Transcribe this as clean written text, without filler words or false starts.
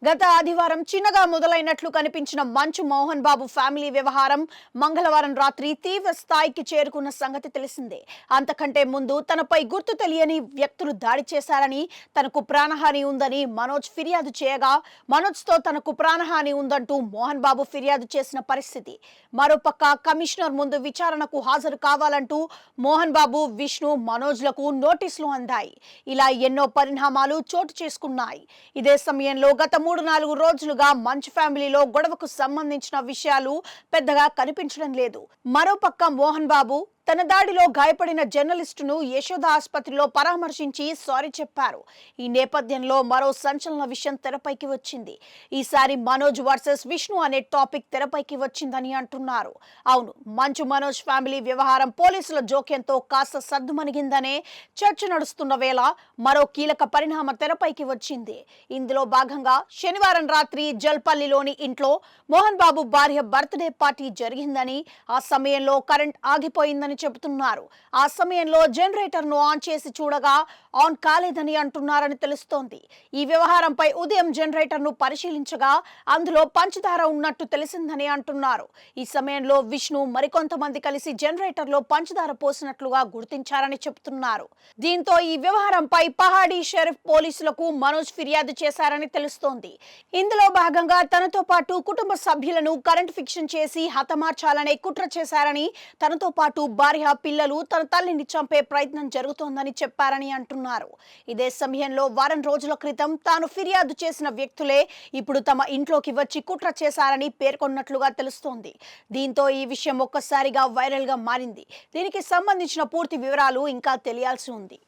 గత ఆదివారం చిన్నగా మొదలైనట్లు కనిపించిన మంచు మోహన్ బాబు ఫ్యామిలీ వ్యవహారం మంగళవారం రాత్రి తీవ్ర స్థాయికి చేరుకున్న సంగతి తెలిసిందే. అంతకంటే ముందు తనపై గుర్తు తెలియని వ్యక్తులు దాడి చేశారని, తనకు ప్రాణహాని ఉందని మనోజ్ ఫిర్యాదు చేయగా, మనోజ్తో తనకు ప్రాణహాని ఉందంటూ మోహన్ బాబు ఫిర్యాదు చేసిన పరిస్థితి. మరోపక్క కమిషనర్ ముందు విచారణకు హాజరు కావాలంటూ మోహన్ బాబు, విష్ణు, మనోజ్లకు నోటీసులు అందాయి. ఇలా ఎన్నో పరిణామాలు చోటు చేసుకున్నాయి. ఇదే సమయంలో గత 3-4 రోజులుగా మంచు ఫ్యామిలీలో గొడవకు సంబంధించిన విషయాలు పెద్దగా కనిపించడం లేదు. మరోపక్క మోహన్ బాబు తన దాడిలో గాయపడిన జర్నలిస్టును యశోద ఆసుపత్రిలో పరామర్శించి సారీ చెప్పారు. ఈ నేపథ్యంలో మరో సంచలన విషయం తెరపైకి వచ్చింది. ఈసారి మనోజ్ వర్సెస్ విష్ణు అనే టాపిక్ తెరపైకి వచ్చిందని అంటున్నారు. అవును, మంచు మనోజ్ ఫ్యామిలీ వ్యవహారం పోలీసుల జోక్యంతో కాస్త సద్దుమణిగిందనే చర్చ నడుస్తున్న వేళ మరో కీలక పరిణామం తెరపైకి వచ్చింది. ఇందులో భాగంగా శనివారం రాత్రి జల్పల్లిలోని ఇంట్లో మోహన్ బాబు భార్య బర్త్డే పార్టీ జరిగిందని, ఆ సమయంలో కరెంట్ ఆగిపోయిందని చెబుతున్నారు. ఆ సమయంలో జనరేటర్ ను ఆన్ చేసి చూడగా ఆన్ కాలేదని అంటున్నారని తెలుస్తోంది. ఈ వ్యవహారంపై ఉదయం జనరేటర్ ను పరిశీలించగా అందులో పంచదార ఉన్నట్టు తెలిసిందని అంటున్నారు. ఈ సమయంలో విష్ణు మరికొంతమంది కలిసి జనరేటర్ లో పంచదార పోసినట్లుగా గుర్తించారని చెబుతున్నారు. దీంతో ఈ వ్యవహారంపై పహాడీ షరీఫ్ పోలీసులకు మనోజ్ ఫిర్యాదు చేశారని తెలుస్తోంది. ఇందులో భాగంగా తనతో పాటు కుటుంబ సభ్యులను కరెంట్ ఫిక్షన్ చేసి హతమార్చాలనే కుట్ర చేశారని, తనతో పాటు భార్య, పిల్లలు, తన తల్లిని చంపే ప్రయత్నం జరుగుతోందని చెప్పారని అంటున్నారు. ఇదే సమయంలో వారం రోజుల క్రితం తాను ఫిర్యాదు చేసిన వ్యక్తులే ఇప్పుడు తమ ఇంట్లోకి వచ్చి కుట్ర చేశారని పేర్కొన్నట్లుగా తెలుస్తోంది. దీంతో ఈ విషయం ఒక్కసారిగా వైరల్ గా మారింది. దీనికి సంబంధించిన పూర్తి వివరాలు ఇంకా తెలియాల్సి ఉంది.